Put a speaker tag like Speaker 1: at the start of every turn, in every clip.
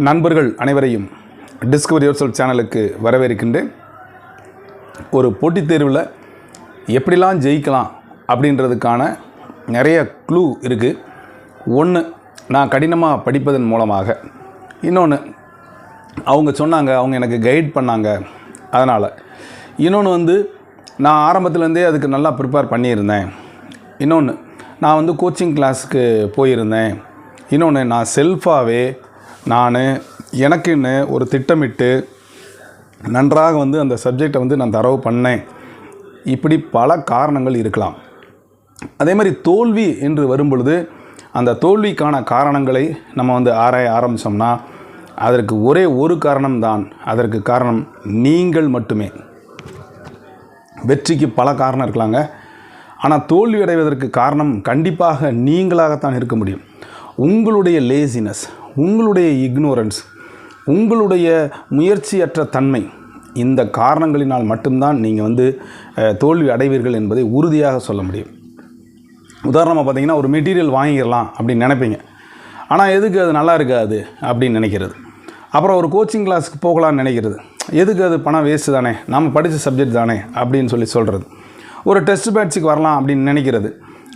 Speaker 1: நண்பர்கள் அனைவரையும் discover your சேனலுக்கு வரவேற்கின்றேன். ஒரு போட்டித் தேர்வில் எப்படிலாம் ஜெயிக்கலாம் அப்படின்றதுக்கான நிறைய க்ளூ இருக்குது. ஒன்று, நான் கடினமாக படிப்பதன் மூலமாக. இன்னொன்று, அவங்க சொன்னாங்க, அவங்க எனக்கு கைட் பண்ணாங்க, அதனால். இன்னொன்று நான் ஆரம்பத்துலேருந்தே அதுக்கு நல்லா ப்ரிப்பேர் பண்ணியிருந்தேன். இன்னொன்று, நான் கோச்சிங் கிளாஸுக்கு போயிருந்தேன். இன்னொன்று, நான் செல்ஃபாகவே எனக்குன்னு ஒரு திட்டமிட்டு நன்றாக அந்த சப்ஜெக்டை நான் தரவு பண்ணேன். இப்படி பல காரணங்கள் இருக்கலாம். அதே மாதிரி தோல்வி என்று வரும்பொழுது அந்த தோல்விக்கான காரணங்களை நம்ம ஆராய ஆரம்பித்தோம்னா அதற்கு ஒரே ஒரு காரணம்தான். அதற்கு காரணம் நீங்கள் மட்டுமே. வெற்றிக்கு பல காரணம் இருக்கலாங்க, ஆனால் தோல்வி அடைவதற்கு காரணம் கண்டிப்பாக நீங்களாகத்தான் இருக்க முடியும். உங்களுடைய லேசினஸ், உங்களுடைய இக்னோரன்ஸ், உங்களுடைய முயற்சியற்ற தன்மை, இந்த காரணங்களினால் மட்டும்தான் நீங்கள் தோல்வி அடைவீர்கள் என்பதை உறுதியாக சொல்ல முடியும். உதாரணமாக பார்த்தீங்கன்னா, ஒரு மெட்டீரியல் வாங்கிடலாம் அப்படின்னு நினைப்பீங்க, ஆனால் எதுக்கு அது நல்லா இருக்காது அப்படின்னு நினைக்கிறது. அப்புறம் ஒரு கோச்சிங் கிளாஸுக்கு போகலான்னு நினைக்கிறது, எதுக்கு அது பணம் வேஸ்ட்டு தானே, நம்ம படித்த சப்ஜெக்ட் தானே அப்படின்னு சொல்கிறது. ஒரு டெஸ்ட் பேட்சுக்கு வரலாம் அப்படின்னு நினைக்கிறது.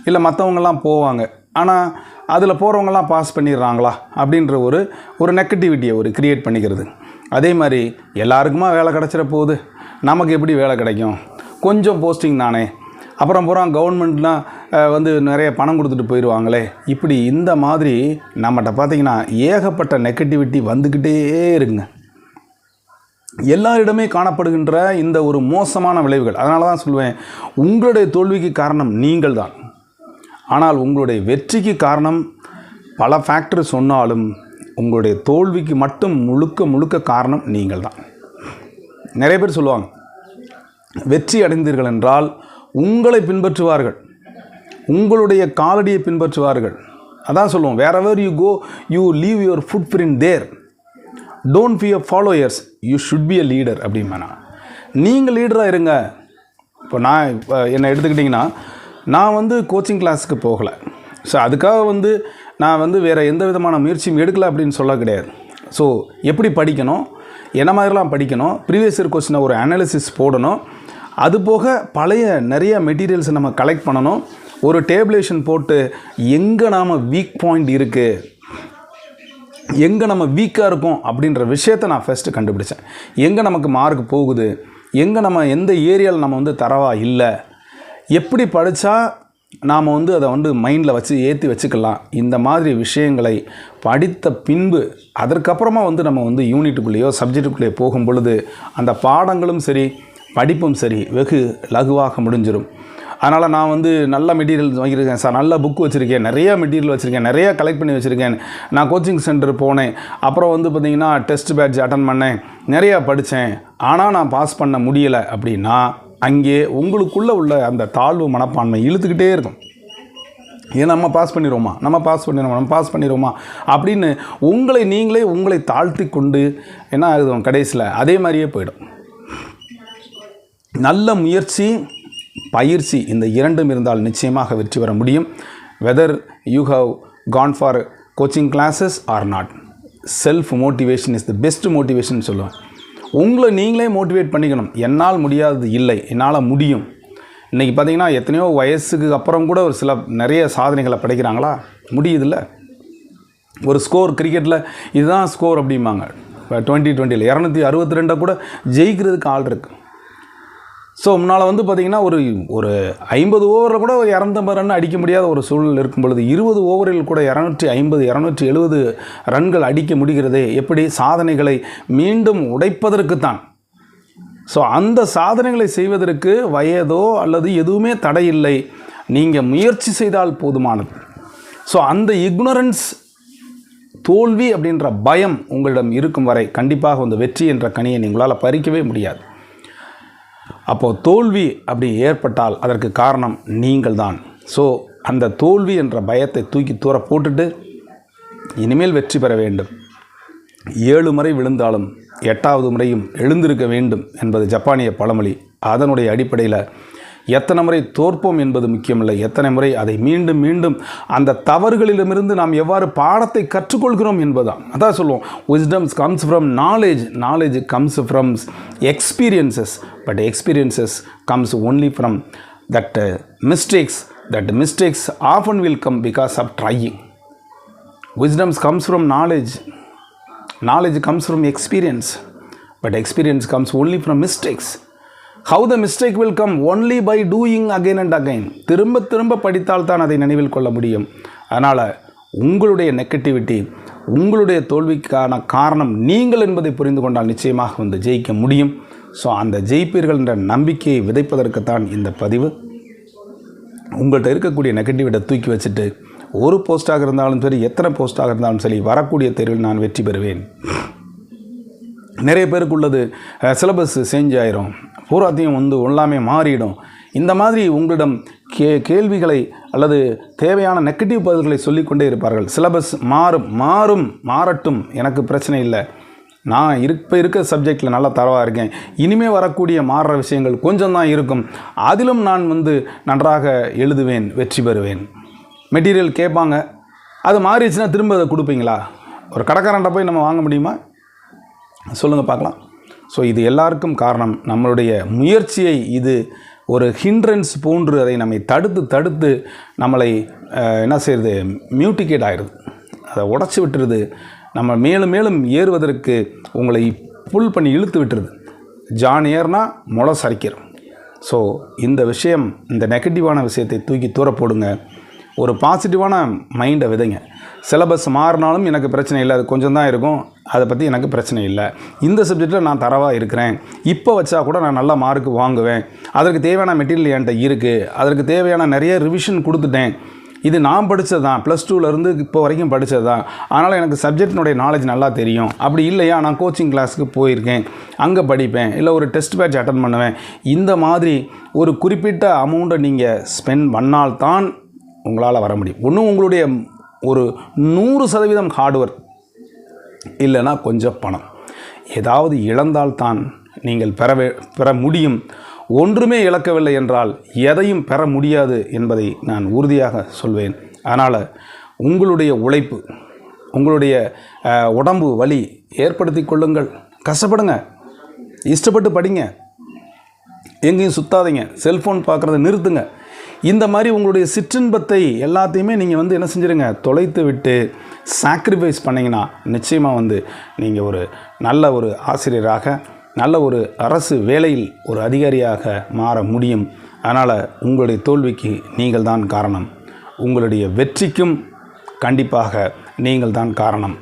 Speaker 1: இல்லை, மற்றவங்கெல்லாம் போவாங்க, ஆனால் அதில் போகிறவங்களாம் பாஸ் பண்ணிடுறாங்களா அப்படின்ற ஒரு நெகட்டிவிட்டியை கிரியேட் பண்ணிக்கிறது. அதே மாதிரி எல்லாருக்குமா வேலை கிடச்சிட போகுது, நமக்கு எப்படி வேலை கிடைக்கும், கொஞ்சம் போஸ்டிங் தானே, அப்புறம் கவர்மெண்ட்லாம் நிறைய பணம் கொடுத்துட்டு போயிடுவாங்களே, இப்படி இந்த மாதிரி நம்மகிட்ட பார்த்திங்கன்னா ஏகப்பட்ட நெகட்டிவிட்டி வந்துக்கிட்டே இருக்குங்க. எல்லாரிடமே காணப்படுகின்ற இந்த ஒரு மோசமான விளைவுகள். அதனால தான் சொல்லுவேன், உங்களுடைய தோல்விக்கு காரணம் நீங்கள் தான். ஆனால் உங்களுடைய வெற்றிக்கு காரணம் பல ஃபேக்டர் சொன்னாலும் உங்களுடைய தோல்விக்கு மட்டும் முழுக்க காரணம் நீங்கள் தான். நிறைய பேர் சொல்லுவாங்க, வெற்றி அடைந்தீர்கள் என்றால் உங்களை பின்பற்றுவார்கள், உங்களுடைய காலடியை பின்பற்றுவார்கள். அதான் சொல்லுவோம், wherever you go you leave your footprint there, don't be a followers, you should be a leader அப்படின்னா. நீங்கள் லீடராக இருங்க. இப்போ என்னை எடுத்துக்கிட்டிங்கன்னா, நான் கோச்சிங் கிளாஸுக்கு போகலை. ஸோ அதுக்காக நான் வேறு எந்த விதமான முயற்சியும் எடுக்கலை அப்படின்னு சொல்ல கிடையாது. ஸோ எப்படி படிக்கணும், என்ன மாதிரிலாம் படிக்கணும், ப்ரீவியஸ் இயர் கொஸ்டினை ஒரு அனாலிசிஸ் போடணும், அதுபோக பழைய நிறைய மெட்டீரியல்ஸை நம்ம கலெக்ட் பண்ணணும், ஒரு டேபிளேஷன் போட்டு எங்கே நாம் வீக் பாயிண்ட் இருக்குது, எங்கே நம்ம வீக்காக இருக்கோம் அப்படின்ற விஷயத்தை நான் ஃபஸ்ட்டு கண்டுபிடிச்சேன். எங்கே நமக்கு மார்க் போகுது, எங்கே நம்ம எந்த ஏரியாவில் நம்ம தரவா இல்லை, எப்படி படித்தா நாம் அதை மைண்டில் ஏற்றி வச்சுக்கலாம். இந்த மாதிரி விஷயங்களை படித்த பின்பு அதற்கப்புறமா நம்ம யூனிட்டுக்குள்ளேயோ சப்ஜெக்டுக்குள்ளேயோ போகும் பொழுது அந்த பாடங்களும் சரி படிப்பும் சரி வெகு லகுவாக முடிஞ்சிடும். அதனால் நான் நல்ல மெட்டீரியல் வாங்கியிருக்கேன் சார், நல்ல புக் வச்சுருக்கேன், நிறையா மெட்டீரியல் வச்சுருக்கேன், நிறையா கலெக்ட் பண்ணி வச்சுருக்கேன், நான் கோச்சிங் சென்டர் போனேன், அப்புறம் பார்த்திங்கன்னா டெஸ்ட் பேட்ச் அட்டன் பண்ணேன், நிறையா படித்தேன், ஆனால் நான் பாஸ் பண்ண முடியலை அப்படின்னா அங்கே உங்களுக்குள்ளே உள்ள அந்த தாழ்வு மனப்பான்மை இழுத்துக்கிட்டே இருக்கும். ஏன் நம்ம பாஸ் பண்ணிடுவோமா அப்படின்னு உங்களை தாழ்த்தி கொண்டு என்ன ஆகுது, கடைசியில் அதே மாதிரியே போயிடும். நல்ல முயற்சி, பயிற்சி, இந்த இரண்டும் இருந்தால் நிச்சயமாக வெற்றி பெற முடியும். Whether you have gone for coaching classes or not, self motivation is the best motivation சொல்லுவேன். உங்களை நீங்களே மோட்டிவேட் பண்ணிக்கணும். என்னால் முடியாதது இல்லை, என்னால் முடியும். இன்றைக்கி பார்த்திங்கன்னா எத்தனையோ வயசுக்கு அப்புறம் கூட நிறைய சாதனைகளை படைக்கிறாங்களா, முடியுதில்ல. ஒரு ஸ்கோர் கிரிக்கெட்டில் இதுதான் ஸ்கோர் அப்படிம்பாங்க. இப்போ 2020 262 கூட ஜெயிக்கிறதுக்கு ஆள் இருக்குது. ஸோ முன்னால் பார்த்திங்கன்னா ஒரு 50 ஓவரில் கூட ஒரு 250 ரன் அடிக்க முடியாத ஒரு சூழல் இருக்கும் பொழுது 20 ஓவரில் கூட 250 270 ரன்கள் அடிக்க முடிகிறதே எப்படி? சாதனைகளை மீண்டும் உடைப்பதற்குத்தான். ஸோ அந்த சாதனைகளை செய்வதற்கு வயதோ அல்லது எதுவுமே தடையில்லை, நீங்கள் முயற்சி செய்தால் போதுமானது. ஸோ அந்த இக்னோரன்ஸ், தோல்வி அப்படின்ற பயம் உங்களிடம் இருக்கும் வரை கண்டிப்பாக வெற்றி என்ற கனியை நீங்களால் பறிக்கவே முடியாது. அப்போது தோல்வி அப்படி ஏற்பட்டால் அதற்கு காரணம் நீங்கள் தான். ஸோ அந்த தோல்வி என்ற பயத்தை தூக்கி தூர போட்டுட்டு இனிமேல் வெற்றி பெற வேண்டும். 7 முறை விழுந்தாலும் 8வது முறையும் எழுந்திருக்க வேண்டும் என்பது ஜப்பானிய பழமொழி. அதனுடைய அடிப்படையில் எத்தனை முறை தோற்போம் என்பது முக்கியமில்லை, எத்தனை முறை அதை மீண்டும் மீண்டும் அந்த தவறுகளிடமிருந்து நாம் எவ்வாறு பாடத்தை கற்றுக்கொள்கிறோம் என்பதுதான். அதான் சொல்லுவோம், wisdom comes from knowledge, knowledge comes from experiences, but experiences comes only from that mistakes. That mistakes often will come because of trying. Wisdom comes from knowledge, knowledge comes from experience, but experience comes only from mistakes. How the mistake will come? Only by doing again and again. திரும்ப திரும்ப படித்தால் தான் அதை நினைவில் கொள்ள முடியும். அதனால் உங்களுடைய நெகட்டிவிட்டி, உங்களுடைய தோல்விக்கான காரணம் நீங்கள் என்பதை புரிந்து கொண்டால் நிச்சயமாக வந்து ஜெயிக்க முடியும். ஸோ அந்த ஜெயிப்பீர்கள் என்ற நம்பிக்கையை விதைப்பதற்குத்தான் இந்த பதிவு. உங்கள்கிட்ட இருக்கக்கூடிய நெகட்டிவிட்டை தூக்கி வச்சுட்டு ஒரு போஸ்ட்டாக இருந்தாலும் சரி, எத்தனை போஸ்ட்டாக இருந்தாலும் சரி, வரக்கூடிய தேர்வில் நான் வெற்றி பெறுவேன். நிறைய பேருக்கு உள்ளது சிலபஸ் சேஞ்ச் ஆயிரும், பூராத்தையும் வந்து எல்லாமே மாறிடும். இந்த மாதிரி உங்களிடம் கேள்விகளை அல்லது தேவையான நெகட்டிவ் பதில்களை சொல்லிக்கொண்டே இருப்பார்கள். சிலபஸ் மாறட்டும், எனக்கு பிரச்சனை இல்லை, நான் இப்போ இருக்க சப்ஜெக்டில் நல்லா தரவாக இருக்கேன், இனிமேல் வரக்கூடிய மாறுற விஷயங்கள் கொஞ்சம் தான் இருக்கும், அதிலும் நான் வந்து நன்றாக எழுதுவேன், வெற்றி பெறுவேன். மெட்டீரியல் கேட்பாங்க, அது மாறிடுச்சுன்னா திரும்ப அதை கொடுப்பீங்களா? ஒரு கடைக்காரன்ட்ட போய் நம்ம வாங்க முடியுமா? சொல்லுங்கள் பார்க்கலாம். ஸோ இது எல்லாருக்கும் காரணம் நம்மளுடைய முயற்சியை இது ஒரு ஹிண்ட்ரன்ஸ் போன்று அதை நம்மை தடுத்து நம்மளை என்ன செய்யுது, மியூட்டிகேட் ஆகிடுது, அதை உடச்சி விட்டுருது. நம்ம மேலும் மேலும் ஏறுவதற்கு உங்களை புல் பண்ணி இழுத்து விட்டுருது. ஜான் ஏர்னா முளை சரிக்கிறோம். ஸோ இந்த விஷயம், இந்த நெகட்டிவான விஷயத்தை தூக்கி தூர போடுங்க. ஒரு பாசிட்டிவான மைண்டை விதைங்க. சிலபஸ் மாறினாலும் எனக்கு பிரச்சனை இல்லை, அது கொஞ்சம் தான் இருக்கும், அதை பற்றி எனக்கு பிரச்சனை இல்லை. இந்த சப்ஜெக்டில் நான் தரவாக இருக்கிறேன், இப்போ வச்சா கூட நான் நல்ல மார்க் வாங்குவேன், அதற்கு தேவையான மெட்டீரியல் என்கிட்ட இருக்குது, அதற்கு தேவையான நிறைய ரிவிஷன் கொடுத்துட்டேன், இது நான் படித்தது தான், +2லேருந்து இப்போ வரைக்கும் படித்தது தான், அதனால் எனக்கு சப்ஜெக்டினுடைய நாலேஜ் நல்லா தெரியும். அப்படி இல்லையா, நான் கோச்சிங் கிளாஸுக்கு போயிருக்கேன், அங்கே படிப்பேன், இல்லை ஒரு டெஸ்ட் பேட்ச் அட்டன் பண்ணுவேன். இந்த மாதிரி ஒரு குறிப்பிட்ட அமௌண்ட்டை நீங்கள் ஸ்பெண்ட் பண்ணால்தான் உங்களால் வர முடியும். ஒன்றும் உங்களுடைய ஒரு 100% ஹார்ட் ஒர்க், இல்லைன்னா கொஞ்சம் பணம், ஏதாவது இழந்தால்தான் நீங்கள் பெற முடியும். ஒன்றுமே இழக்கவில்லை என்றால் எதையும் பெற முடியாது என்பதை நான் உறுதியாக சொல்வேன். அதனால் உங்களுடைய உழைப்பு, உங்களுடைய உடம்பு வலி ஏற்படுத்தி கொள்ளுங்கள், கஷ்டப்படுங்க, இஷ்டப்பட்டு படிங்க, எங்கேயும் சுத்தாதீங்க, செல்ஃபோன் பார்க்குறத நிறுத்துங்க. இந்த மாதிரி உங்களுடைய சிற்றின்பத்தை எல்லாத்தையுமே நீங்கள் வந்து என்ன செஞ்சுருங்க, தொலைத்து விட்டு சாக்ரிஃபைஸ் பண்ணிங்கன்னா நிச்சயமாக வந்து நீங்கள் ஒரு நல்ல ஒரு ஆசிரியராக, நல்ல ஒரு அரசு வேலையில் ஒரு அதிகாரியாக மாற முடியும். அதனால் உங்களுடைய தோல்விக்கு நீங்கள் தான் காரணம், உங்களுடைய வெற்றிக்கும் கண்டிப்பாக நீங்கள் தான் காரணம்.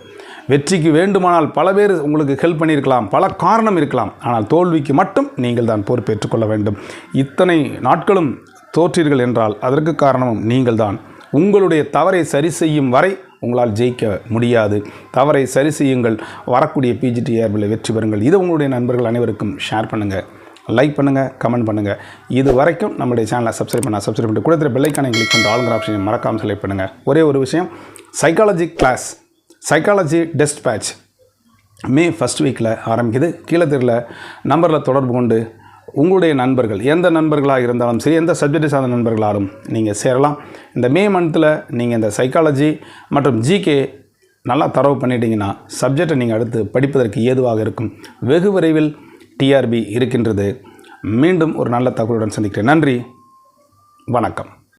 Speaker 1: வெற்றிக்கு வேண்டுமானால் பல பேர் உங்களுக்கு ஹெல்ப் பண்ணியிருக்கலாம், பல காரணம் இருக்கலாம், ஆனால் தோல்விக்கு மட்டும் நீங்கள் தான் பொறுப்பேற்றுக்கொள்ள வேண்டும். இத்தனை நாட்களும் தோற்றீர்கள் என்றால் அதற்கு காரணமும் நீங்கள் தான். உங்களுடைய தவறை சரி செய்யும் வரை உங்களால் ஜெயிக்க முடியாது. தவறை சரி செய்யுங்கள், வரக்கூடிய PGTRBயில் வெற்றி பெறுங்கள். இதை உங்களுடைய நண்பர்கள் அனைவருக்கும் ஷேர் பண்ணுங்கள், லைக் பண்ணுங்கள், கமெண்ட் பண்ணுங்கள். இது வரைக்கும் நம்முடைய சேனலை சப்ஸ்கிரைப் பண்ணிட்டு கூட பெல் ஐக்கானை கிளிக் பண்ணுற ஆளுங்கிற ஆப்ஷனை மறக்காமல் செலக்ட் பண்ணுங்கள். ஒரே ஒரு விஷயம், psychology class, psychology test batch May 1st வீக்கில் ஆரம்பிக்குது. கீழே தெரியல நம்பரில் தொடர்பு கொண்டு உங்களுடைய நண்பர்கள், எந்த நண்பர்களாக இருந்தாலும் சரி, எந்த சப்ஜெக்டை சார்ந்த நண்பர்களாலும் நீங்கள் சேரலாம். இந்த மே மந்தில் நீங்கள் இந்த சைக்காலஜி மற்றும் GK நல்லா தரவு பண்ணிட்டீங்கன்னா சப்ஜெக்டை நீங்கள் அடுத்து படிப்பதற்கு ஏதுவாக இருக்கும். வெகு விரைவில் TRB இருக்கின்றது. மீண்டும் ஒரு நல்ல தகவலுடன் சந்திக்கிறேன். நன்றி, வணக்கம்.